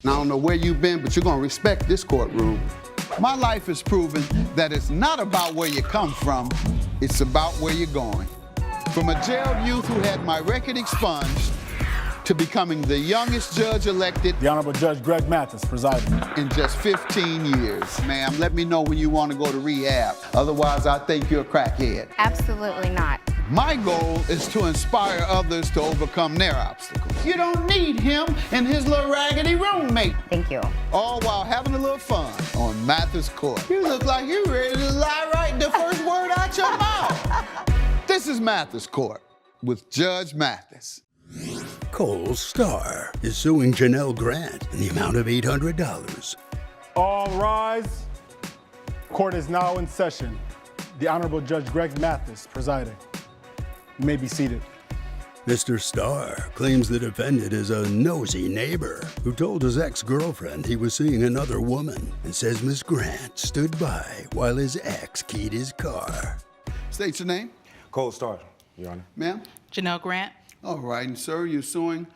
I don't know where you've been, but you're gonna respect this courtroom. My life has proven that it's not about where you come from, it's about where you're going. From a jailed youth who had my record expunged to becoming the youngest judge elected. The Honorable Judge Greg Mathis presiding. In just 15 years. Ma'am, let me know when you want to go to rehab. Otherwise, I think you're a crackhead. Absolutely not. My goal is to inspire others to overcome their obstacles. You don't need him and his little raggedy roommate. Thank you. All while having a little fun on Mathis Court. You look like you're ready to lie right the first word out your mouth. This is Mathis Court with Judge Mathis. Cole Starr is suing Janelle Grant in the amount of $800. All rise. Court is now in session. The Honorable Judge Greg Mathis presiding. You may be seated. Mr. Starr claims the defendant is a nosy neighbor who told his ex-girlfriend he was seeing another woman and says Miss Grant stood by while his ex keyed his car. State your name. Cole Starr, Your Honor. Ma'am? Janelle Grant. All right, and sir, you're suing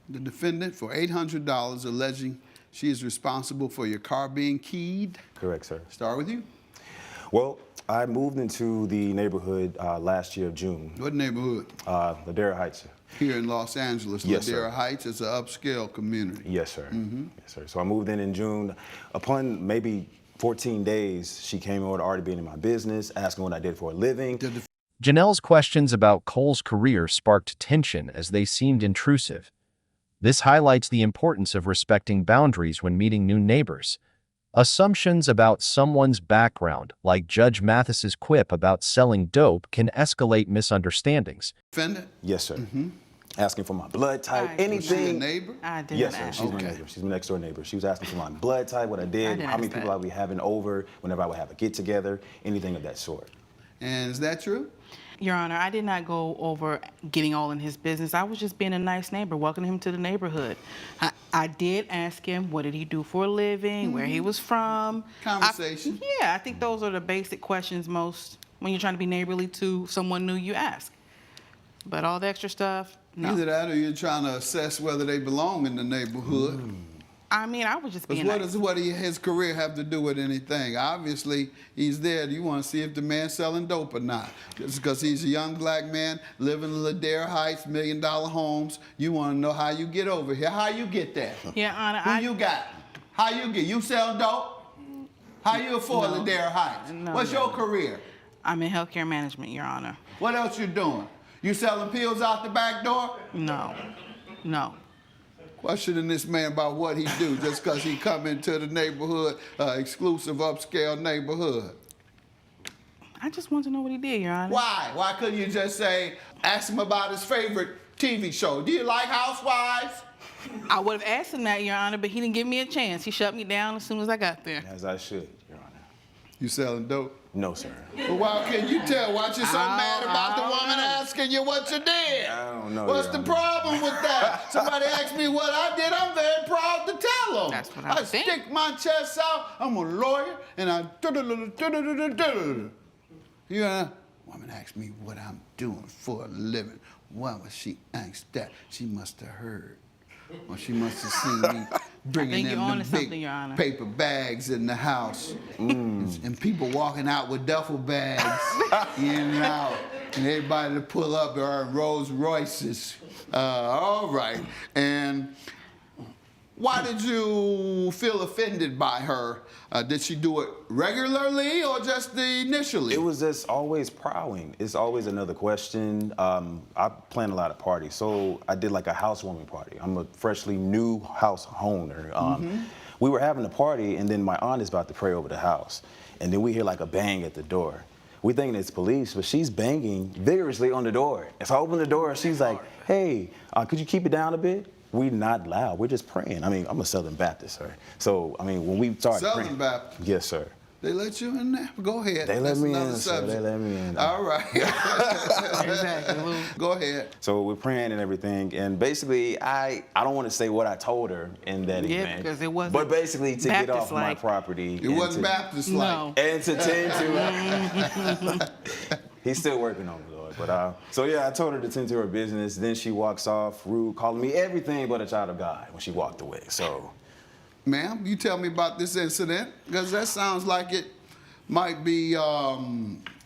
the defendant for $800, alleging she is responsible for your car being keyed. Correct, sir. Start with you. Well, I moved into the neighborhood last year of June. What neighborhood? Ladera Heights. Here in Los Angeles. Yes, Ladera sir. Heights is an upscale community. Yes, sir. Yes, sir. So I moved in June. Upon maybe 14 days, she came over to already being in my business, asking what I did for a living. Janelle's questions about Cole's career sparked tension as they seemed intrusive. This highlights the importance of respecting boundaries when meeting new neighbors. Assumptions about someone's background, like Judge Mathis's quip about selling dope, can escalate misunderstandings. Defendant? Yes, sir. Asking for my blood type, Was she a anything. neighbor? I did Yes, sir. not. She's my neighbor. She's my next door neighbor. She was asking for my blood type, what I did, didn't how many ask people that. I would be having over whenever I would have a get together, anything of that sort. And is that true? Your Honor, I did not go over getting all in his business. I was just being a nice neighbor, welcoming him to the neighborhood. I did ask him what did he do for a living, where he was from. Conversation. I think those are the basic questions most, when you're trying to be neighborly to someone new, you ask. But all the extra stuff, no. Either that or you're trying to assess whether they belong in the neighborhood. I mean, I was just being What nice. does his career have to do with anything? Obviously, he's there. You want to see if the man's selling dope or not. Just because he's a young black man living in Ladera Heights, $1 million homes, you want to know how you get over here. How you get there? Your Honor, Who you got? How you get? You sell dope? How you afford No. Ladera Heights? No, What's no. your career? I'm in healthcare management, Your Honor. What else you doing? You selling pills out the back door? No, no. Questioning this man about what he do just because he come into the neighborhood, exclusive upscale neighborhood. I just want to know what he did, Your Honor. Why? Why couldn't you just say, ask him about his favorite TV show? Do you like Housewives? I would have asked him that, Your Honor, but he didn't give me a chance. He shut me down as soon as I got there. As I should, Your Honor. You selling dope? No, sir. Well, why can you tell? Why you so mad about the woman asking you what you did? I don't know. What's Your the Honor. problem with that? Somebody asked me what I did, I'm very proud to tell them. That's what I I'm saying. stick my chest out, I'm a lawyer, and I you know, woman asked me what I'm doing for a living. Why was she asked that? She must have heard. Or she must have seen me bringing think them you're onto the something, big Your Honor. paper bags in the house. And people walking out with duffel bags in and out. And everybody to pull up are in Rolls Royces. All right. And why did you feel offended by her? Did she do it regularly or just initially? It was just always prowling. It's always another question. I plan a lot of parties, so I did like a housewarming party. I'm a freshly new house owner. We were having a party, and then my aunt is about to pray over the house, and then we hear like a bang at the door. We thinking it's police, but she's banging vigorously on the door. And so I open the door, and she's like, "Hey, could you keep it down a bit?" We're not loud. We're just praying. I mean, I'm a Southern Baptist, sir. So, I mean, when we started Southern praying. Baptist? Yes, sir. They let you in there? Go ahead. They let That's me another in, sir. subject. They let me in. All right. Exactly. Go ahead. So we're praying and everything, and basically, I don't want to say what I told her in that event. because it wasn't But basically, to get off my Baptist-like. property. It wasn't Baptist-like. No. And to tend to. He's still working on it, Lord. But so yeah, I told her to tend to her business. Then she walks off, rude, calling me everything but a child of God when she walked away. So Ma'am, you tell me about this incident, because that sounds like it might be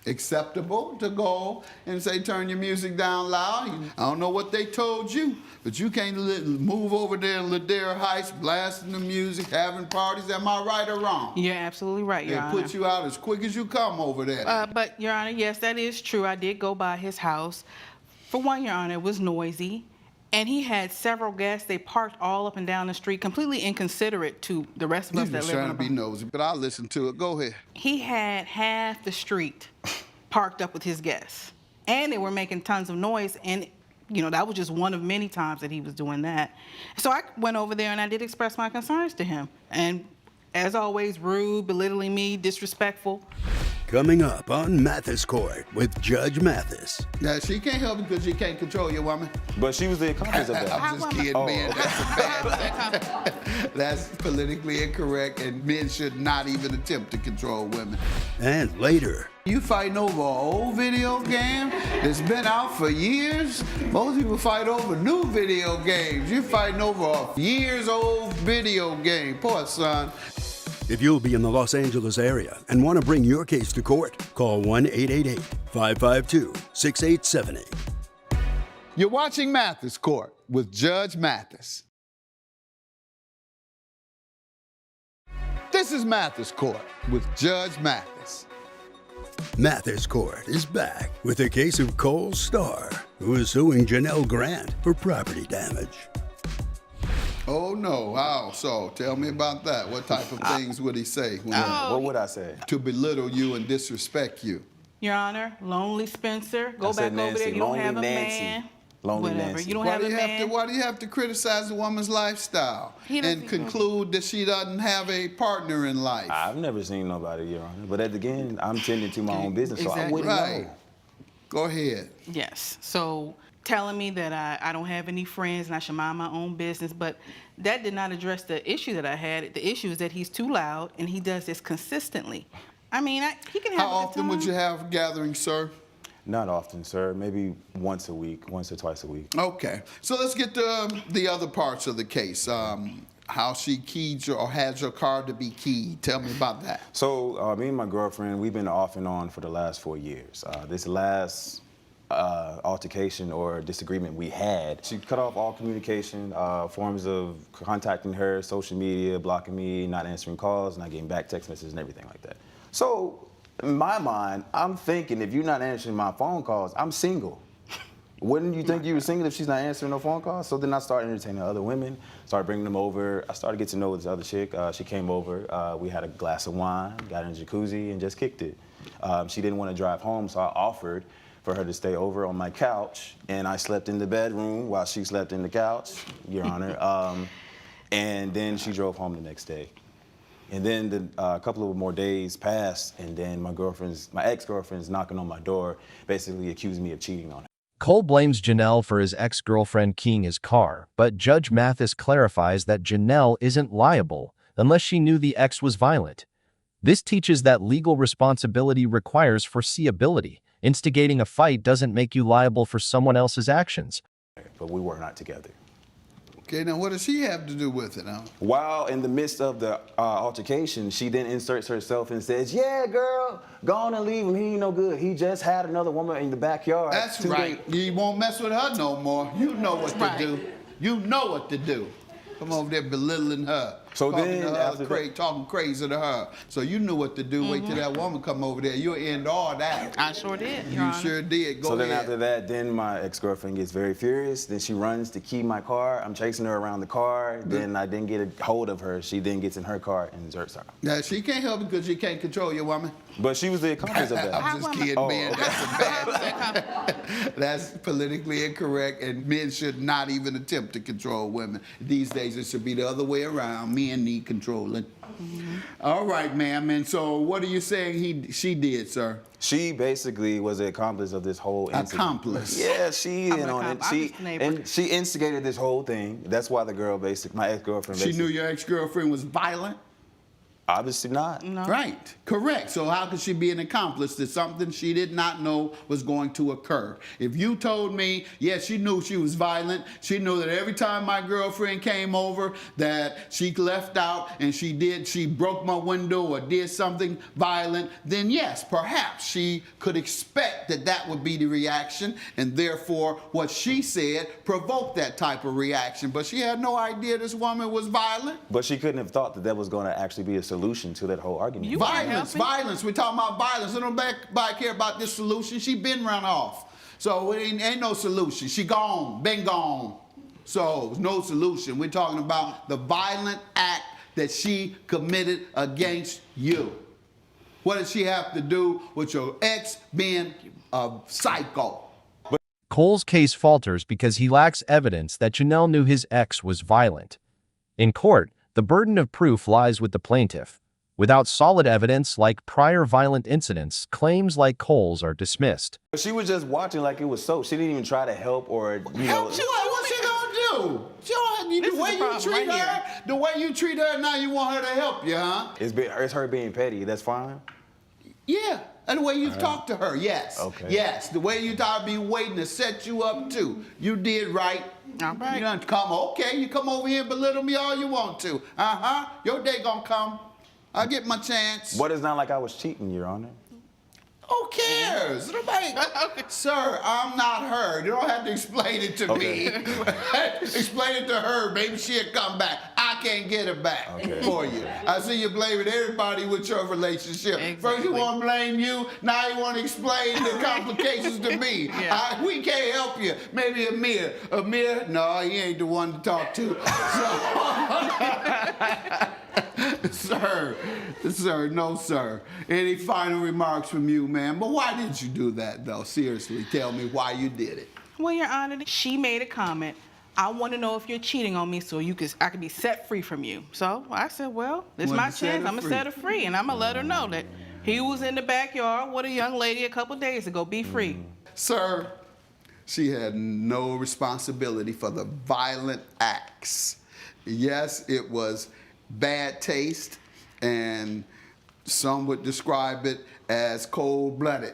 acceptable to go and say, turn your music down loud. I don't know what they told you, but you can't move over there in Ladera Heights, blasting the music, having parties. Am I right or wrong? You're absolutely right, Your They Honor. put you out as quick as you come over there. But, Your Honor, yes, that is true. I did go by his house. For one, Your Honor, it was noisy. And he had several guests. They parked all up and down the street, completely inconsiderate to the rest of us He's that just live trying on to the be nosy, but I'll listen to it. Go ahead. He had half the street parked up with his guests. And they were making tons of noise. And, you know, that was just one of many times that he was doing that. So I went over there and I did express my concerns to him. And as always, rude, belittling me, disrespectful. Coming up on Mathis Court with Judge Mathis. Now, she can't help it because she can't control your woman. But she was the accomplice of that. I'm just kidding, man. That's a bad thing. That's politically incorrect, and men should not even attempt to control women. And later, You fighting over an old video game that's been out for years? Most people fight over new video games. You're fighting over a years-old video game. Poor son. if you'll be in the Los Angeles area and want to bring your case to court, call 1-888-552-6878. You're watching Mathis Court with Judge Mathis. This is Mathis Court with Judge Mathis. Mathis Court is back with a case of Cole Starr, who is suing Janelle Grant for property damage. Oh no, how so? Tell me about that. What type of things would he say What would I say? to belittle you and disrespect you? Your Honor, lonely Spencer, go I back said over there. Nancy, You don't have a lonely Nancy. man. Lonely Whatever. Nancy. You don't Why have do a you have to? man. Why do you have to criticize a woman's lifestyle He doesn't and conclude that she doesn't have a partner in life? I've never seen nobody, Your Honor. But again, I'm tending to my own business, so I Exactly. wouldn't Right. know. Go ahead. Yes. So telling me that I don't have any friends and I should mind my own business, but that did not address the issue that I had. The issue is that he's too loud and he does this consistently. I mean, he can have How a good often would time. you have gatherings, sir? Not often, sir. Maybe once a week, once or twice a week. Okay. So let's get to the other parts of the case. How she keyed or had your car to be keyed. Tell me about that. So me and my girlfriend, we've been off and on for the last 4 years. This last altercation or disagreement we had, she cut off all communication, forms of contacting her, social media, blocking me, not answering calls, not getting back text messages and everything like that. So in my mind, I'm thinking if you're not answering my phone calls, I'm single. Wouldn't you think you were single if she's not answering no phone calls? So then I started entertaining other women, started bringing them over. I started getting to know this other chick. She came over. We had a glass of wine, got in the jacuzzi, and just kicked it. She didn't want to drive home, so I offered for her to stay over on my couch, and I slept in the bedroom while she slept in the couch, Your Honor. And then she drove home the next day. And then a couple of more days passed, and then my ex-girlfriend's knocking on my door, basically accusing me of cheating on her. Cole blames Janelle for his ex-girlfriend keying his car, but Judge Mathis clarifies that Janelle isn't liable unless she knew the ex was violent. This teaches that legal responsibility requires foreseeability. Instigating a fight doesn't make you liable for someone else's actions. But we were not together. Okay, now what does she have to do with it, huh? While in the midst of the altercation, she then inserts herself and says, "Yeah, girl, go on and leave him. He ain't no good. He just had another woman in the backyard." That's 2 right. days." You won't mess with her no more. You know what to do. You know what to do. Come over there belittling her. So talking then to her, after that- talking crazy to her. So you knew what to do. Wait till that woman come over there. You'll end all that. I sure did, Your You Honor. sure did. Go So ahead. then after that, then my ex-girlfriend gets very furious. Then she runs to key my car. I'm chasing her around the car. Then I didn't get a hold of her. She then gets in her car and deserts her. Now, she can't help it because you can't control your woman. But she was the accomplice of that. I'm just kidding, Oh, man. okay. That's a bad thing. That's politically incorrect, and men should not even attempt to control women. These days, it should be the other way around. Men need controlling. All right, ma'am. And so, what are you saying she did, sir? She basically was the accomplice of this whole incident. Accomplice. Yeah, she I'm in an on it. accomplice. I'm just a neighbor. She instigated this whole thing. That's why the girl, my ex-girlfriend, She knew your ex-girlfriend was violent. Obviously not. No. Right, correct. So how could she be an accomplice to something she did not know was going to occur? If you told me, yes, she knew she was violent, she knew that every time my girlfriend came over that she left out and she broke my window or did something violent, then yes, perhaps she could expect that that would be the reaction, and therefore what she said provoked that type of reaction. But she had no idea this woman was violent. But she couldn't have thought that that was going to actually be a solution to that whole argument. Violence. We're talking about violence. Nobody care about this solution. She been run off. So it ain't no solution. She gone, been gone. So no solution. We're talking about the violent act that she committed against you. What does she have to do with your ex being a psycho? Cole's case falters because he lacks evidence that Janelle knew his ex was violent. In court, the burden of proof lies with the plaintiff. Without solid evidence like prior violent incidents, claims like Cole's are dismissed. She was just watching like it was soap. She didn't even try to help or, you know. What's she gonna do? The way you treat her, now you want her to help you, huh? It's her being petty. That's fine? Yeah. And the way you talk to her, yes. Okay. Yes. The way you thought I'd be waiting to set you up too. You did right. All right. You done come, okay, you come over here and belittle me all you want to. Your day gonna come. I'll get my chance. But it's not like I was cheating, Your Honor. Who cares? Nobody. Sir, I'm not her. You don't have to explain it to me. Explain it to her. Maybe she'll come back. I can't get her back for you. I see you blaming everybody with your relationship. Exactly. First you want to blame you. Now you want to explain the complications to me. Yeah. We can't help you. Maybe Amir. Amir? No, he ain't the one to talk to. Sir, no, sir. Any final remarks from you, ma'am? But why did you do that, though? Seriously, tell me why you did it. Well, Your Honor, she made a comment. I want to know if you're cheating on me so I can be set free from you. So I said, well, this is my chance. I'm going to set her free, and I'm going to let her know that he was in the backyard with a young lady a couple days ago. Be free. Sir, she had no responsibility for the violent acts. Yes, it was bad taste, and some would describe it as cold-blooded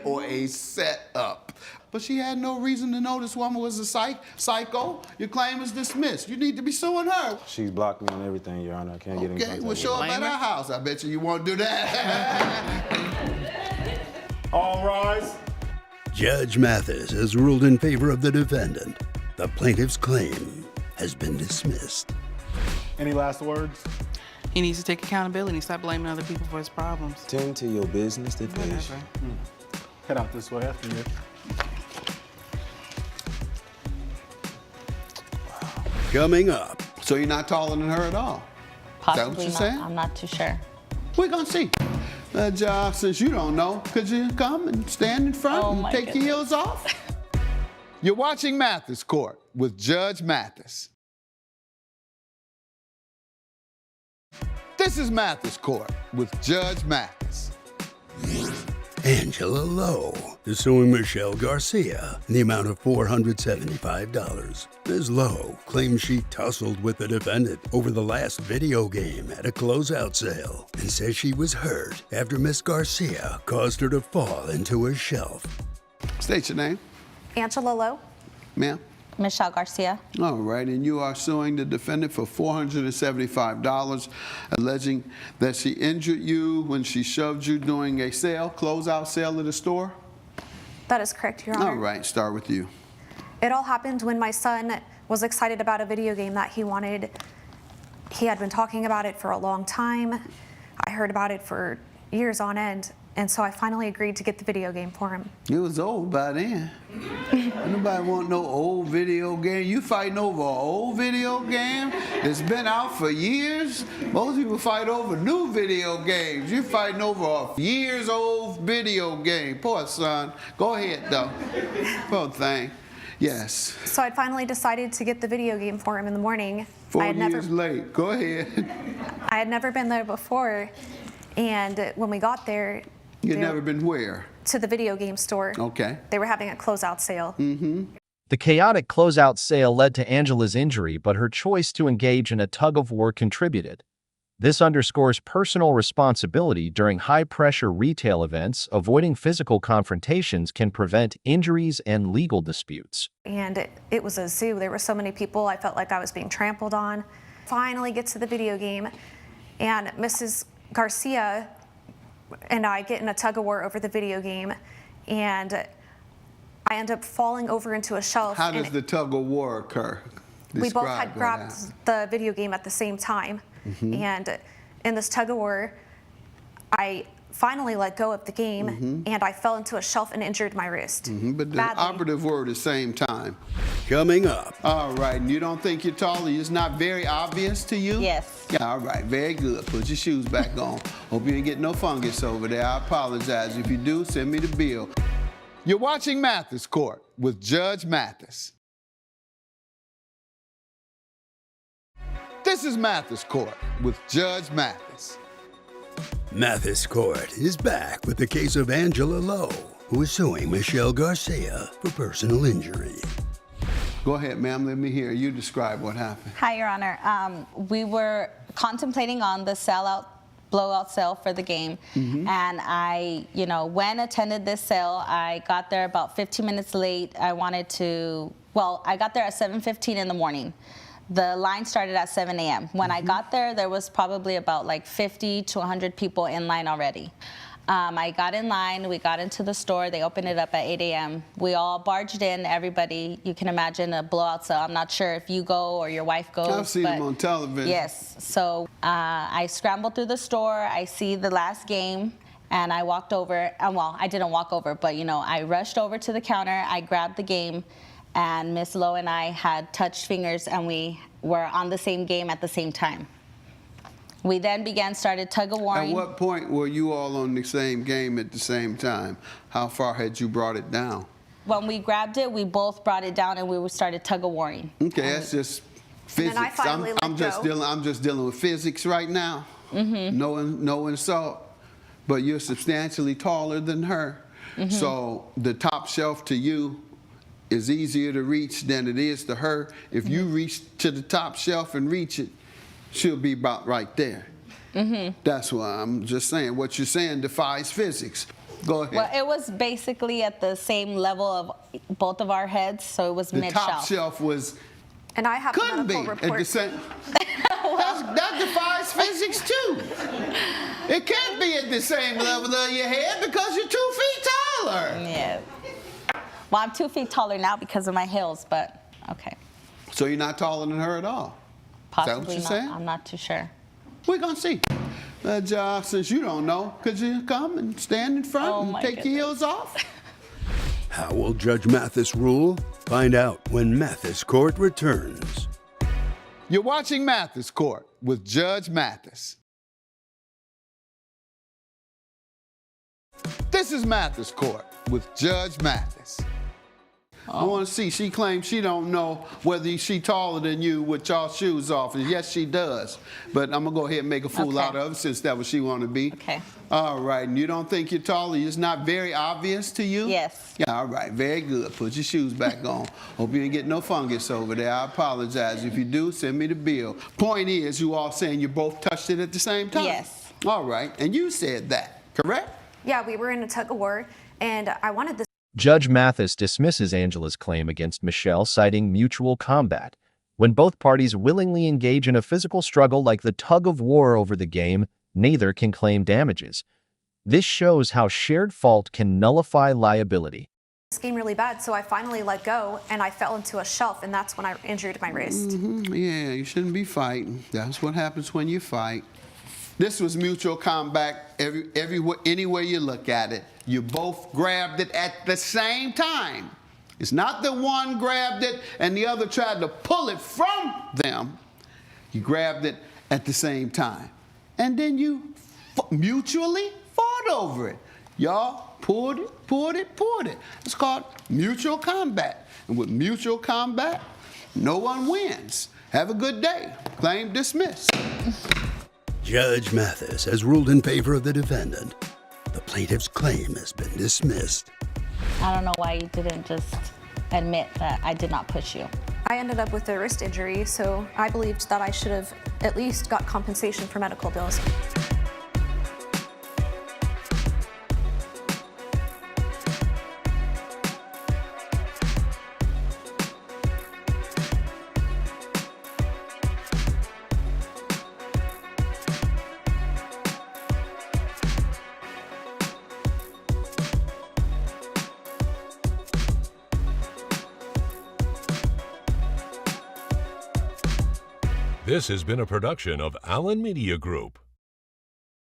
or a set-up. But she had no reason to know this woman was a psycho. Your claim is dismissed. You need to be suing her. She's blocked me on everything, Your Honor. I can't get in contact Well, with show her. up at our house. I bet you won't do that. All rise. Judge Mathis has ruled in favor of the defendant. The plaintiff's claim has been dismissed. Any last words? He needs to take accountability and stop blaming other people for his problems. Tend to your business, the patient. Head out this way after you. Coming up, So you're not taller than her at all? Possibly you're not. saying? I'm not too sure. We're gonna see. Since you don't know, could you come and stand in front Oh, and my take your heels off? You're watching Mathis Court with Judge Mathis. This is Mathis Court with Judge Mathis. Angela Lowe is suing Michelle Garcia in the amount of $475. Ms. Lowe claims she tussled with the defendant over the last video game at a closeout sale and says she was hurt after Miss Garcia caused her to fall into a shelf. State your name, Angela Lowe. ma'am. Michelle Garcia. All right, and you are suing the defendant for $475, alleging that she injured you when she shoved you during a closeout sale at a store? That is correct, Your Honor. All right, start with you. It all happened when my son was excited about a video game that he wanted. He had been talking about it for a long time. I heard about it for years on end, and so I finally agreed to get the video game for him. It was old by then. Nobody want no old video game. You fighting over an old video game that's been out for years? Most people fight over new video games. You're fighting over a years old video game. Poor son. Go ahead, though. Poor thing. Yes. So I'd finally decided to get the video game for him in the morning. 4 I had years late. Go ahead. I had never been there before, and when we got there, You've never been where? to the video game store. Okay. They were having a closeout sale. The chaotic closeout sale led to Angela's injury, but her choice to engage in a tug-of-war contributed. This underscores personal responsibility during high-pressure retail events. Avoiding physical confrontations can prevent injuries and legal disputes. And it was a zoo. There were so many people, I felt like I was being trampled on. Finally get to the video game, and Mrs. Garcia and I get in a tug-of-war over the video game, and I end up falling over into a shelf. How does the tug-of-war occur? We both Describe had what grabbed happened. the video game at the same time. And in this tug-of-war, I finally let go of the game, and I fell into a shelf and injured my wrist. But the badly. operative word is same time. Coming up, All right, and you don't think you're taller? It's not very obvious to you? Yes. Yeah, all right, very good. Put your shoes back on. Hope you ain't get no fungus over there. I apologize. If you do, send me the bill. You're watching Mathis Court with Judge Mathis. This is Mathis Court with Judge Mathis. Mathis Court is back with the case of Angela Lowe, who is suing Michelle Garcia for personal injury. Go ahead, ma'am. Let me hear you describe what happened. Hi, Your Honor. We were contemplating on the blowout sale for the game, and I, attended this sale. I got there about 15 minutes late. I got there at 7:15 in the morning. The line started at 7 a.m. When I got there, there was probably about like 50 to 100 people in line already. I got in line, we got into the store, they opened it up at 8 a.m. We all barged in, everybody, you can imagine a blowout sale. I'm not sure if you go or your wife goes. I've seen them on television. Yes, so I scrambled through the store, I see the last game, and I walked over, I didn't walk over, but I rushed over to the counter, I grabbed the game, and Miss Lowe and I had touched fingers, and we were on the same game at the same time. We then started tug-of-warring. At what point were you all on the same game at the same time? How far had you brought it down? When we grabbed it, we both brought it down, and we started tug-of-warring. Okay, that's just physics. I finally I'm let go. I'm just dealing with physics right now. No insult, but you're substantially taller than her. So the top shelf to you is easier to reach than it is to her. If you reach to the top shelf and reach it, she'll be about right there. That's why I'm just saying, what you're saying defies physics. Go ahead. Well, it was basically at the same level of both of our heads, so it was The top mid-shelf. shelf was, And I have a couldn't be medical at the report. same. That defies physics too. It can't be at the same level of your head because you're 2 feet taller. Yeah. Well, I'm 2 feet taller now because of my heels, but okay. So you're not taller than her at all. Possibly you're not. saying? I'm not too sure. We're gonna see. Since you don't know, could you come and stand in front Oh, and my take your heels off? How will Judge Mathis rule? Find out when Mathis Court returns. You're watching Mathis Court with Judge Mathis. This is Mathis Court with Judge Mathis. I want to see. She claims she don't know whether she's taller than you with y'all shoes off. And yes, she does. But I'm going to go ahead and make a fool out of her since that's what she want to be. Okay. All right. And you don't think you're taller? It's not very obvious to you? Yes. Yeah, all right. Very good. Put your shoes back on. Hope you ain't get no fungus over there. I apologize. If you do, send me the bill. Point is, you all saying you both touched it at the same time? Yes. All right. And you said that, correct? Yeah, we were in a tug-of-war, and I wanted this. Judge Mathis dismisses Angela's claim against Michelle, citing mutual combat. When both parties willingly engage in a physical struggle like the tug-of-war over the game, neither can claim damages. This shows how shared fault can nullify liability. This game really bad, so I finally let go, and I fell into a shelf, and that's when I injured my wrist. Yeah, you shouldn't be fighting. That's what happens when you fight. This was mutual combat everywhere, any way you look at it. You both grabbed it at the same time. It's not that one grabbed it and the other tried to pull it from them. You grabbed it at the same time. And then you mutually fought over it. Y'all pulled it. It's called mutual combat. And with mutual combat, no one wins. Have a good day. Claim dismissed. Judge Mathis has ruled in favor of the defendant. The plaintiff's claim has been dismissed. I don't know why you didn't just admit that I did not push you. I ended up with a wrist injury, so I believed that I should have at least got compensation for medical bills. This has been a production of Allen Media Group.